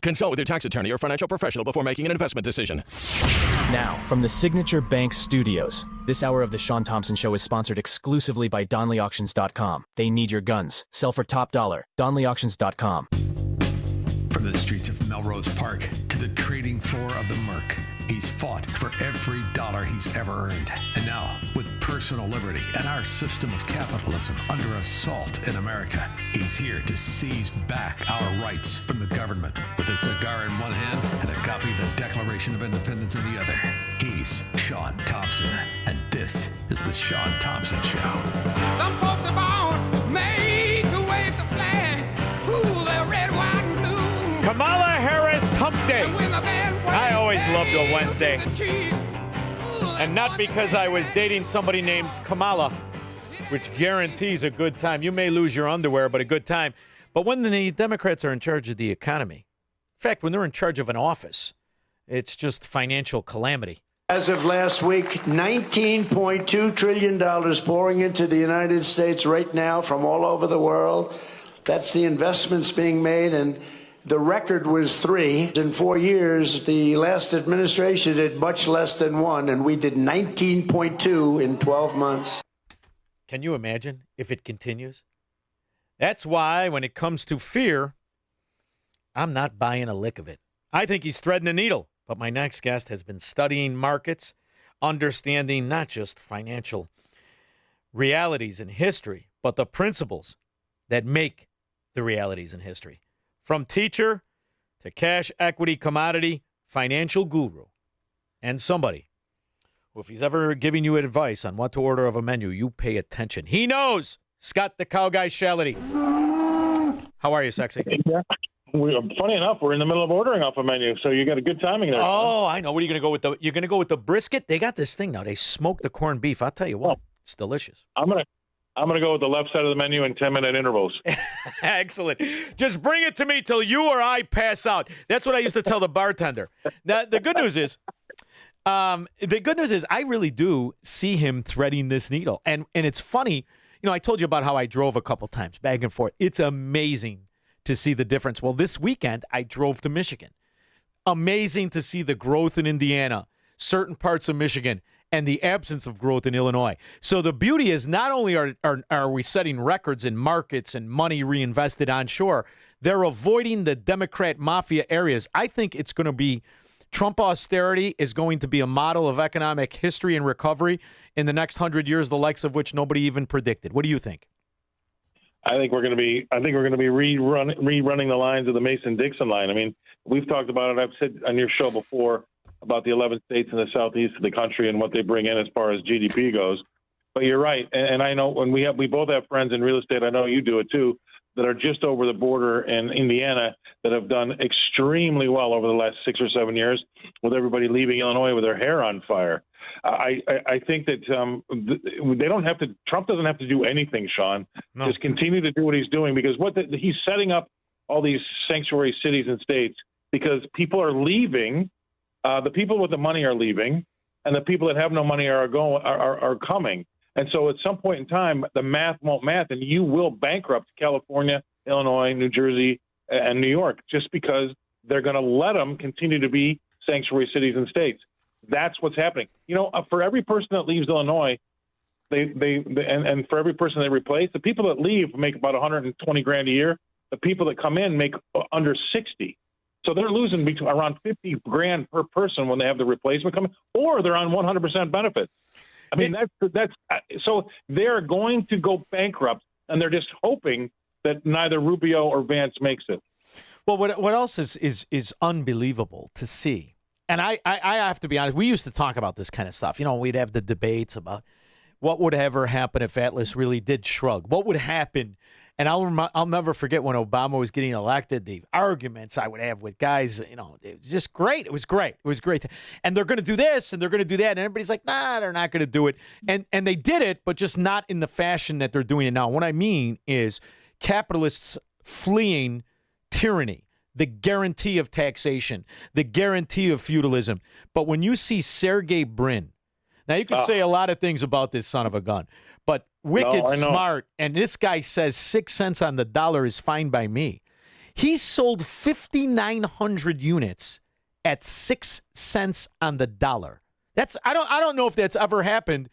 Consult with your tax attorney or financial professional before making an investment decision. Now, from the Signature Bank Studios, this hour of the Shaun Thompson Show is sponsored exclusively by DonleyAuctions.com. They need your guns. Sell for top dollar. DonleyAuctions.com. From the streets of Melrose Park to the trading floor of the Merc, he's fought for every dollar he's ever earned. And now, with personal liberty and our system of capitalism under assault in America, he's here to seize back our rights from the government. With a cigar in one hand and a copy of the Declaration of Independence in the other, he's Shaun Thompson. And this is the Shaun Thompson Show. Some folks are born made to wave the flag. Ooh, they're red, white, and blue. Kamala Harris Hump Day. I always loved a Wednesday. And not because I was dating somebody named Kamala, which guarantees a good time. You may lose your underwear, but a good time. But when the Democrats are in charge of the economy, in fact, when they're in charge of an office, it's just financial calamity. As of last week, $19.2 trillion pouring into the United States right now from all over the world. That's the investments being made, and the record was 3. In 4 years, the last administration did much less than 1, and we did 19.2 in 12 months. Can you imagine if it continues? That's why when it comes to fear, I'm not buying a lick of it. I think he's threading a needle. But my next guest has been studying markets, understanding not just financial realities in history, but the principles that make the realities in history. From teacher to cash, equity, commodity, financial guru, and somebody who, if he's ever giving you advice on what to order of a menu, you pay attention. He knows. Scott the Cow Guy Shellady. How are you, sexy? Yeah. Funny enough, we're in the middle of ordering off a menu, so you got a good timing there. Oh, I know. What are you going to go with? You're going to go with the brisket? They got this thing now. They smoke the corned beef. I'll tell you what, it's delicious. I'm gonna go with the left side of the menu in 10-minute intervals. Excellent. Just bring it to me till you or I pass out. That's what I used to tell the bartender. Now, the good news is, I really do see him threading this needle, and it's funny. You know, I told you about how I drove a couple times back and forth. It's amazing to see the difference. Well, this weekend, I drove to Michigan. Amazing to see the growth in Indiana, certain parts of Michigan, and the absence of growth in Illinois. So the beauty is not only are we setting records in markets and money reinvested onshore, they're avoiding the Democrat mafia areas. I think it's going to be Trump austerity is going to be a model of economic history and recovery in the next 100 years, the likes of which nobody even predicted. What do you think? I think we're going to be rerunning the lines of the Mason-Dixon line. I mean, we've talked about it. I've said on your show before about the 11 states in the southeast of the country and what they bring in as far as GDP goes. But you're right, and I know when we both have friends in real estate. I know you do it too, that are just over the border in Indiana that have done extremely well over the last 6 or 7 years, with everybody leaving Illinois with their hair on fire. I think that they don't have to. Trump doesn't have to do anything, Shaun. No. Just continue to do what he's doing, because he's setting up all these sanctuary cities and states because people are leaving. The people with the money are leaving, and the people that have no money are coming. And so at some point in time, the math won't math, and you will bankrupt California, Illinois, New Jersey, and New York, just because they're going to let them continue to be sanctuary cities and states. That's what's happening. You know, for every person that leaves Illinois, and for every person they replace, the people that leave make about $120,000 a year. The people that come in make under 60. So they're losing around $50,000 per person when they have the replacement coming, or they're on 100% benefits. I mean, that's so they're going to go bankrupt, and they're just hoping that neither Rubio or Vance makes it. Well, what else is unbelievable to see? And I have to be honest, we used to talk about this kind of stuff. You know, we'd have the debates about what would ever happen if Atlas really did shrug. What would happen? And I'll never forget when Obama was getting elected, the arguments I would have with guys, you know, it was just great. It was great. It was great. And they're going to do this and they're going to do that. And everybody's like, nah, they're not going to do it. And they did it, but just not in the fashion that they're doing it now. What I mean is capitalists fleeing tyranny, the guarantee of taxation, the guarantee of feudalism. But when you see Sergey Brin, now you can say a lot of things about this son of a gun, but wicked smart, and this guy says 6 cents on the dollar is fine by me. He sold 5,900 units at 6 cents on the dollar. I don't know if that's ever happened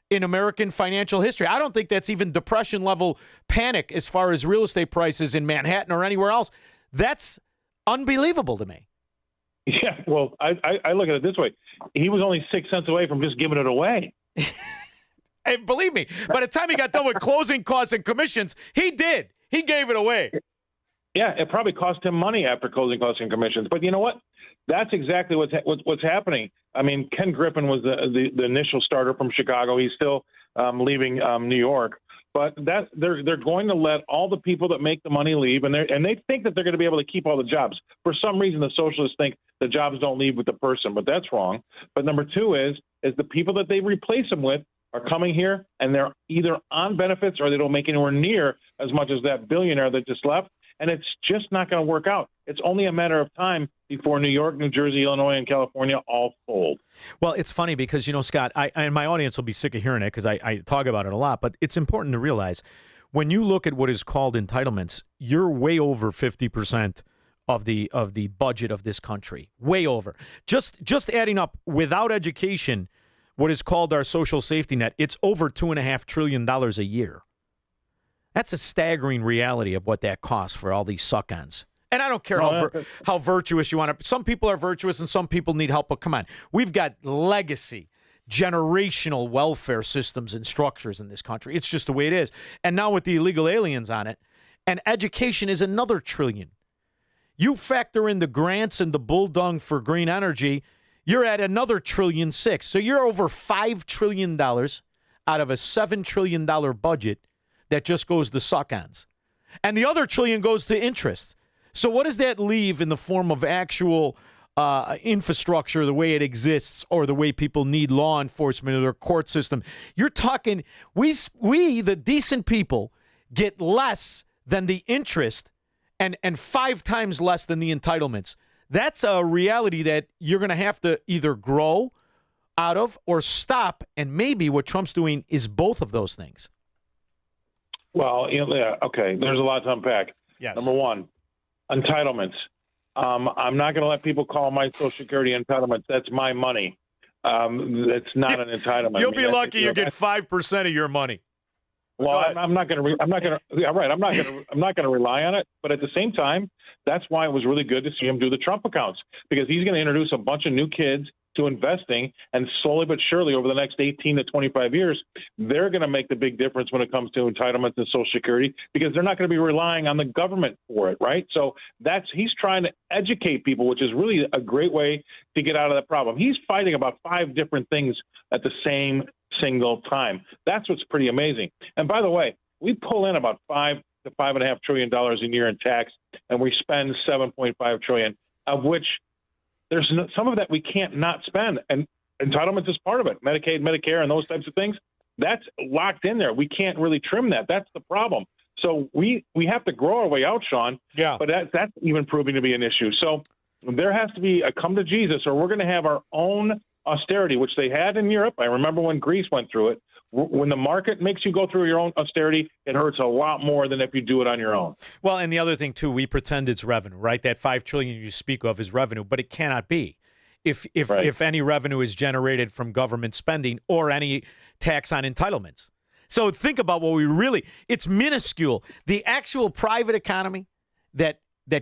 in American financial history. I don't think that's even depression level panic as far as real estate prices in Manhattan or anywhere else. That's unbelievable to me. Yeah, well, I look at it this way. He was only 6 cents away from just giving it away. And believe me, by the time he got done with closing costs and commissions, he did. He gave it away. Yeah, it probably cost him money after closing costs and commissions. But you know what? That's exactly what's happening. I mean, Ken Griffin was the initial starter from Chicago. He's still leaving New York. But they're going to let all the people that make the money leave, and they think that they're going to be able to keep all the jobs. For some reason, the socialists think the jobs don't leave with the person, but that's wrong. But number two is the people that they replace them with are coming here, and they're either on benefits or they don't make anywhere near as much as that billionaire that just left. And it's just not going to work out. It's only a matter of time before New York, New Jersey, Illinois, and California all fold. Well, it's funny because, Scott, and my audience will be sick of hearing it because I talk about it a lot, but it's important to realize when you look at what is called entitlements, you're way over 50% of the budget of this country. Way over. Just adding up without education, what is called our social safety net, it's over $2.5 trillion a year. That's a staggering reality of what that costs for all these suck-ons. And I don't care how virtuous you want to. Some people are virtuous and some people need help. But come on, we've got legacy, generational welfare systems and structures in this country. It's just the way it is. And now with the illegal aliens on it, and education is another $1 trillion. You factor in the grants and the bulldung for green energy, you're at another $1.6 trillion. So you're over $5 trillion out of a $7 trillion budget that just goes to suck-ons. And the other $1 trillion goes to interest. So what does that leave in the form of actual infrastructure, the way it exists, or the way people need law enforcement or their court system? You're talking, we the decent people, get less than the interest and 5 times less than the entitlements. That's a reality that you're going to have to either grow out of or stop. And maybe what Trump's doing is both of those things. Well, yeah, okay. There's a lot to unpack. Yes. Number one, entitlements. I'm not going to let people call my Social Security entitlements. That's my money. It's not an entitlement. You'll be lucky you get 5% of your money. Well, I'm not going to. I'm not going to. Yeah, right. I'm not going to rely on it. But at the same time, that's why it was really good to see him do the Trump accounts, because he's going to introduce a bunch of new kids to investing, and slowly but surely over the next 18 to 25 years, they're going to make the big difference when it comes to entitlements and Social Security, because they're not going to be relying on the government for it, right? So he's trying to educate people, which is really a great way to get out of that problem. He's fighting about 5 different things at the same single time. That's what's pretty amazing. And by the way, we pull in about $5 to $5.5 trillion a year in tax, and we spend $7.5 trillion, of which there's some of that we can't not spend, and entitlements is part of it. Medicaid, Medicare, and those types of things, that's locked in there. We can't really trim that. That's the problem. So we have to grow our way out, Shaun. Yeah. But that's even proving to be an issue. So there has to be a come to Jesus, or we're going to have our own austerity, which they had in Europe. I remember when Greece went through it. When the market makes you go through your own austerity, it hurts a lot more than if you do it on your own. Well, and the other thing, too, we pretend it's revenue, right? That $5 trillion you speak of is revenue, but it cannot be. If any revenue is generated from government spending or any tax on entitlements. So think about what it's minuscule. The actual private economy that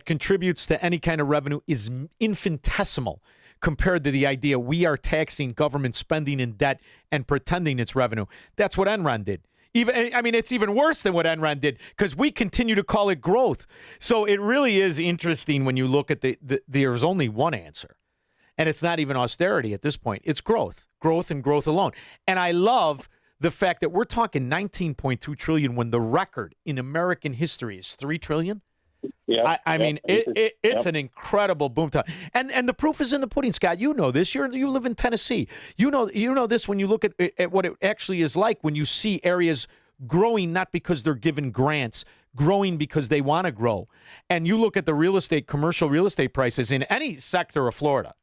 contributes to any kind of revenue is infinitesimal compared to the idea we are taxing government spending and debt and pretending it's revenue. That's what Enron did. It's even worse than what Enron did, because we continue to call it growth. So it really is interesting when you look at there's only one answer, and it's not even austerity at this point. It's growth and growth alone. And I love the fact that we're talking $19.2 trillion when the record in American history is $3 trillion. Yeah, it's an incredible boom time, and the proof is in the pudding, Scott. You know this. You live in Tennessee. You know this when you look at what it actually is like when you see areas growing, not because they're given grants, growing because they want to grow. And you look at the commercial real estate prices in any sector of Florida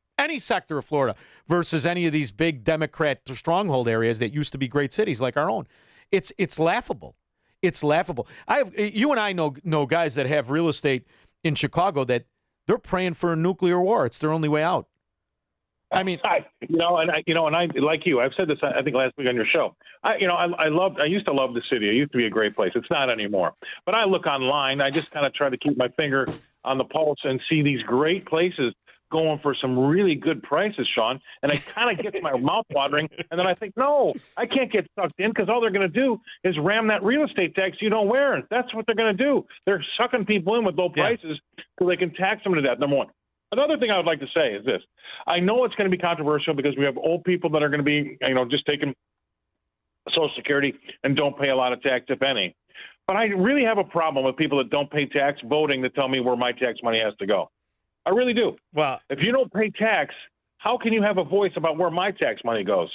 versus any of these big Democrat stronghold areas that used to be great cities like our own. It's laughable. It's laughable. You and I know guys that have real estate in Chicago that they're praying for a nuclear war. It's their only way out. I mean, I like you. I've said this, I think, last week on your show. I used to love the city. It used to be a great place. It's not anymore. But I look online. I just kind of try to keep my finger on the pulse and see these great places going for some really good prices, Shaun. And I kind of get my mouth watering. And then I think, no, I can't get sucked in because all they're going to do is ram that real estate tax you don't wear. That's what they're going to do. They're sucking people in with low prices so they can tax them to death, number one. Another thing I would like to say is this. I know it's going to be controversial because we have old people that are going to be, just taking Social Security and don't pay a lot of tax, if any. But I really have a problem with people that don't pay tax voting to tell me where my tax money has to go. I really do. Well, if you don't pay tax, how can you have a voice about where my tax money goes?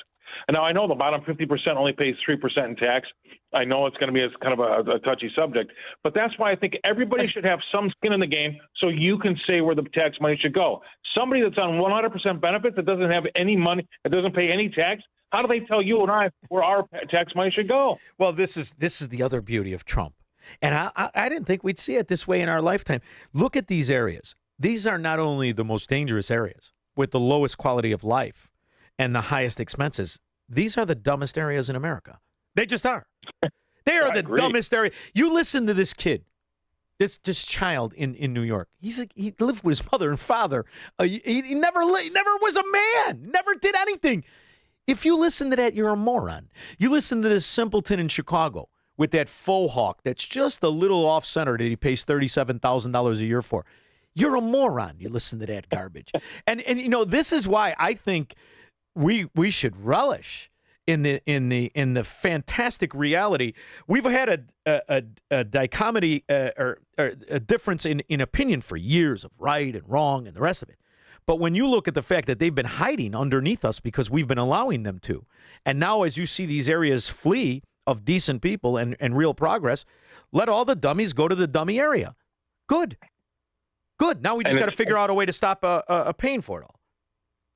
And now I know the bottom 50% only pays 3% in tax. I know it's going to be kind of a touchy subject, but that's why I think everybody should have some skin in the game so you can say where the tax money should go. Somebody that's on 100% benefits that doesn't have any money, that doesn't pay any tax, how do they tell you and I where our tax money should go? Well, this is the other beauty of Trump. And I didn't think we'd see it this way in our lifetime. Look at these areas. These are not only the most dangerous areas with the lowest quality of life and the highest expenses. These are the dumbest areas in America. They just are. They are the dumbest area. You listen to this kid, this child in New York. He lived with his mother and father. He never was a man. Never did anything. If you listen to that, you're a moron. You listen to this simpleton in Chicago with that faux hawk that's just a little off center that he pays $37,000 a year for. You're a moron. You listen to that garbage. And this is why I think we should relish in the fantastic reality. We've had a dichotomy or a difference in opinion for years of right and wrong and the rest of it. But when you look at the fact that they've been hiding underneath us because we've been allowing them to, and now as you see these areas flee of decent people and real progress, let all the dummies go to the dummy area. Good. Now we just got to figure out a way to stop paying for it all.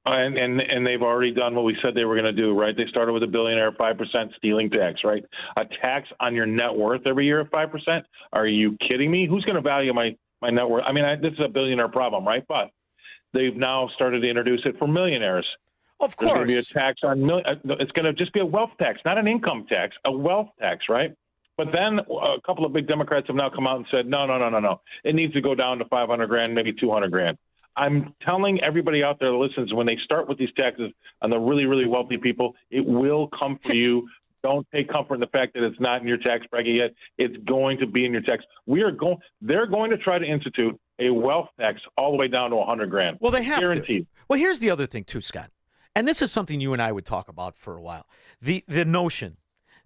And they've already done what we said they were going to do, right? They started with a billionaire 5% stealing tax, right? A tax on your net worth every year of 5%? Are you kidding me? Who's going to value my net worth? I mean, this is a billionaire problem, right? But they've now started to introduce it for millionaires. Of course. There's going to be a tax on it's going to just be a wealth tax, not an income tax, a wealth tax, right? But then a couple of big Democrats have now come out and said, no. It needs to go down to $500,000, maybe $200,000. I'm telling everybody out there that listens, when they start with these taxes on the really, really wealthy people, it will come for you. Don't take comfort in the fact that it's not in your tax bracket yet. It's going to be in your tax. They're going to try to institute a wealth tax all the way down to $100,000. Well, they have guaranteed. To. Well, here's the other thing too, Scott. And this is something you and I would talk about for a while. The notion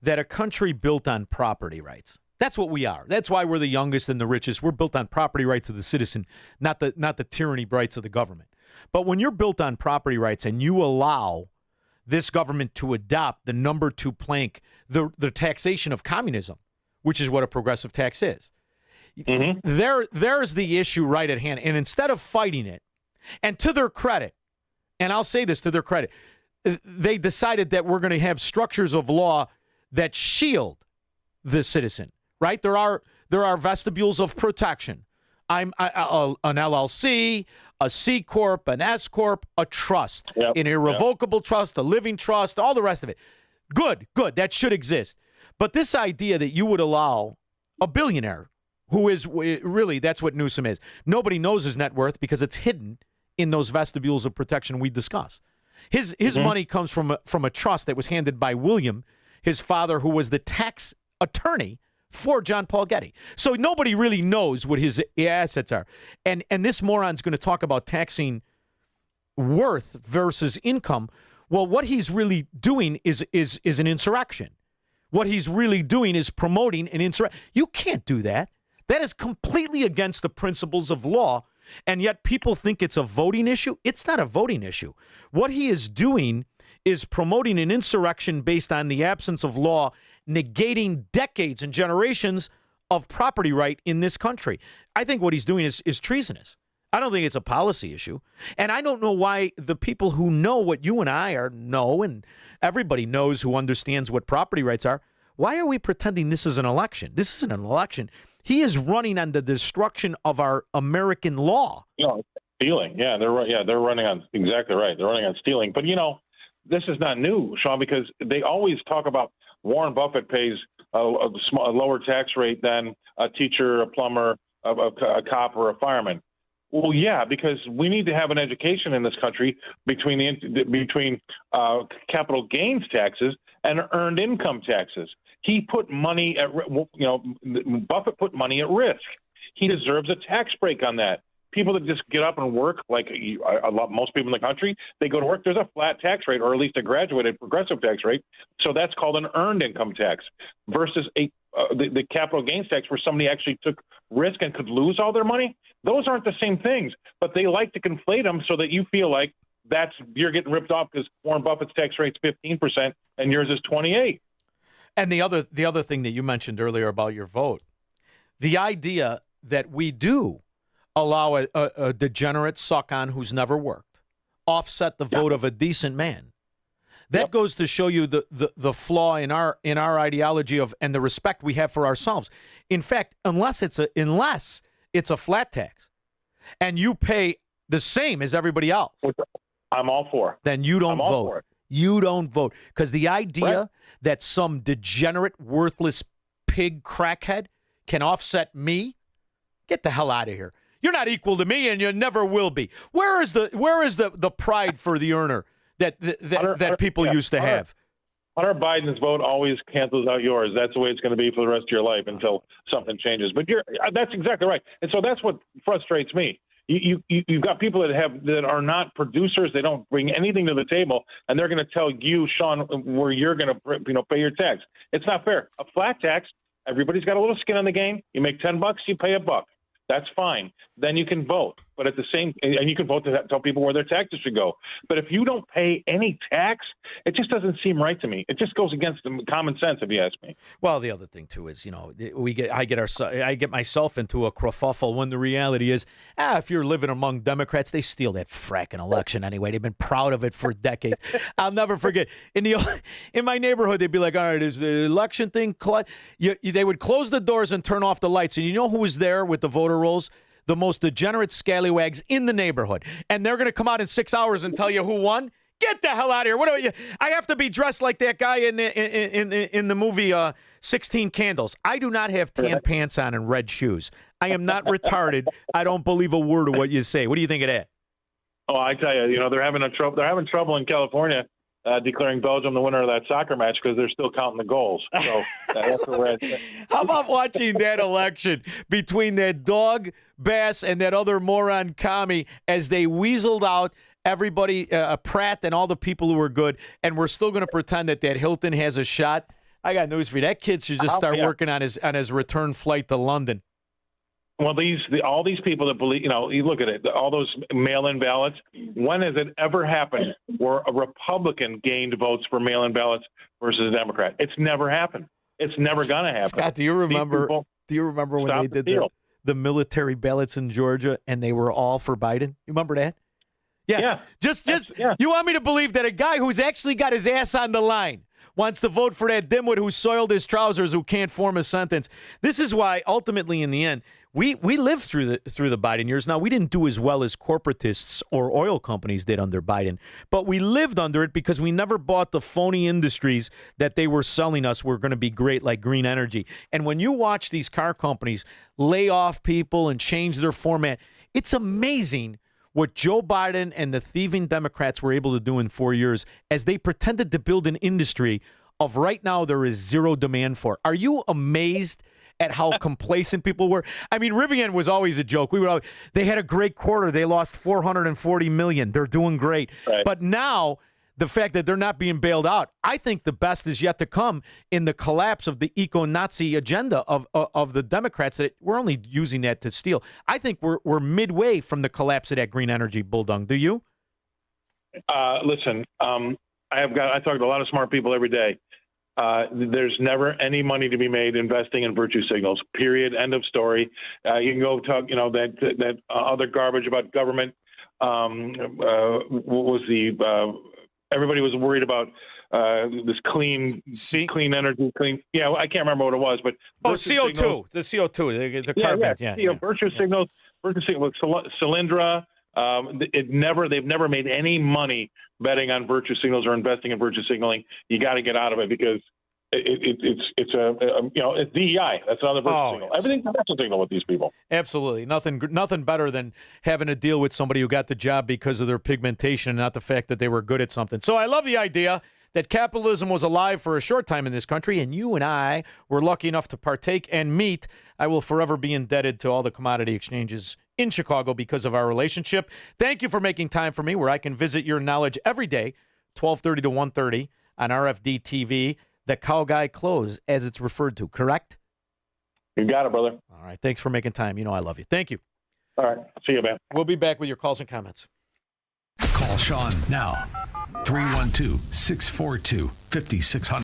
that a country built on property rights. That's what we are. That's why we're the youngest and the richest. We're built on property rights of the citizen, not the tyranny rights of the government. But when you're built on property rights and you allow this government to adopt the number 2 plank, the taxation of communism, which is what a progressive tax is, there's the issue right at hand. And instead of fighting it, and to their credit, and I'll say this to their credit, they decided that we're going to have structures of law that shield the citizen. Right? There are vestibules of protection. I'm an LLC, a C Corp, an S Corp, a trust, an irrevocable trust, a living trust, all the rest of it. Good. That should exist. But this idea that you would allow a billionaire, who is really, that's what Newsom is. Nobody knows his net worth because it's hidden in those vestibules of protection we discuss. His money comes from a trust that was handed by William, his father, who was the tax attorney for John Paul Getty. So nobody really knows what his assets are. And this moron's going to talk about taxing worth versus income. Well, what he's really doing is an insurrection. What he's really doing is promoting an insurrection. You can't do that. That is completely against the principles of law, and yet people think it's a voting issue. It's not a voting issue. What he is doing is promoting an insurrection based on the absence of law, negating decades and generations of property right in this country. I think what he's doing is treasonous. I don't think it's a policy issue. And I don't know why the people who know what you and I know, and everybody knows who understands what property rights are, why are we pretending this is an election? This isn't an election. He is running on the destruction of our American law. No, stealing. Yeah, they're running on exactly right. They're running on stealing. But this is not new, Shaun, because they always talk about Warren Buffett pays a lower tax rate than a teacher, a plumber, a cop, or a fireman. Well, yeah, because we need to have an education in this country between capital gains taxes and earned income taxes. He put money Buffett put money at risk. He deserves a tax break on that. People that just get up and work, like most people in the country, they go to work. There's a flat tax rate, or at least a graduated progressive tax rate. So that's called an earned income tax versus the capital gains tax, where somebody actually took risk and could lose all their money. Those aren't the same things, but they like to conflate them so that you feel like you're getting ripped off because Warren Buffett's tax rate's 15% and yours is 28%. And the other thing that you mentioned earlier about your vote, the idea that we do allow a degenerate suck-on who's never worked offset the vote of a decent man. That goes to show you the flaw in our ideology and the respect we have for ourselves. In fact, unless it's a flat tax and you pay the same as everybody else, I'm all for. Then you don't vote. You don't vote because the idea that some degenerate, worthless pig crackhead can offset me, get the hell out of here. You're not equal to me, and you never will be. Where is the pride for the earner that people used to have? Hunter Biden's vote always cancels out yours. That's the way it's going to be for the rest of your life until something changes. But that's exactly right. And so that's what frustrates me. You've got people that are not producers. They don't bring anything to the table, and they're going to tell you, Shaun, where you're going to pay your tax. It's not fair. A flat tax, everybody's got a little skin in the game. You make $10, you pay $1. That's fine. Then you can vote. But at the same, and you can vote to tell people where their taxes should go. But if you don't pay any tax, it just doesn't seem right to me. It just goes against common sense, if you ask me. Well, the other thing too is, I get myself into a kerfuffle when the reality is, if you're living among Democrats, they steal that fracking election anyway. They've been proud of it for decades. I'll never forget in my neighborhood, they'd be like, all right, is the election thing? They would close the doors and turn off the lights, and you know who was there with the voter rolls? The most degenerate scallywags in the neighborhood. And they're going to come out in 6 hours and tell you who won? Get the hell out of here. What about you? I have to be dressed like that guy in the movie 16 Candles. I do not have tan pants on and red shoes. I am not retarded. I don't believe a word of what you say. What do you think of that? Oh, I tell you, they're having trouble in California declaring Belgium the winner of that soccer match because they're still counting the goals. So that's where we're at. How about watching that election between that dog Bass and that other moron commie as they weaseled out everybody, Pratt and all the people who were good, and we're still going to pretend that Hilton has a shot? I got news for you. That kid should just start working on his return flight to London. Well, all these people that believe, you look at it, all those mail-in ballots. When has it ever happened where a Republican gained votes for mail-in ballots versus a Democrat? It's never happened. It's never going to happen. Scott, do you remember when they did the military ballots in Georgia and they were all for Biden? You remember that? Yeah. You want me to believe that a guy who's actually got his ass on the line wants to vote for that dimwit who soiled his trousers, who can't form a sentence? This is why, ultimately, in the end, we lived through the Biden years. Now, we didn't do as well as corporatists or oil companies did under Biden, but we lived under it because we never bought the phony industries that they were selling us were going to be great, like green energy. And when you watch these car companies lay off people and change their format, it's amazing what Joe Biden and the thieving Democrats were able to do in 4 years as they pretended to build an industry of right now there is zero demand for. Are you amazed at how complacent people were? I mean, Rivian was always a joke. They had a great quarter. They lost $440 million. They're doing great. Right. But now the fact that they're not being bailed out, I think the best is yet to come in the collapse of the eco-Nazi agenda of the Democrats. That we're only using that to steal. I think we're midway from the collapse of that green energy bulldog. Do you? Listen, I talk to a lot of smart people every day. There's never any money to be made investing in virtue signals, period, end of story. You can go talk, that other garbage about government. Everybody was worried about this clean energy, clean. Yeah, I can't remember what it was, but CO2, signals, the CO2, the carbon. Yeah. Virtue signals, Solyndra. They've never made any money betting on virtue signals or investing in virtue signaling. You got to get out of it because it's DEI. That's another virtue signal. Everything's a virtue signal with these people. Absolutely, nothing better than having to deal with somebody who got the job because of their pigmentation, and not the fact that they were good at something. So I love the idea that capitalism was alive for a short time in this country, and you and I were lucky enough to partake and meet. I will forever be indebted to all the commodity exchanges in Chicago because of our relationship. Thank you for making time for me, where I can visit your knowledge every day, 12:30 to 1:30 on RFD TV. The Cow Guy Close, as it's referred to, correct? You got it, brother. All right. Thanks for making time. You know I love you. Thank you. All right. See you, man. We'll be back with your calls and comments. Call Shaun now. 312-642-5600.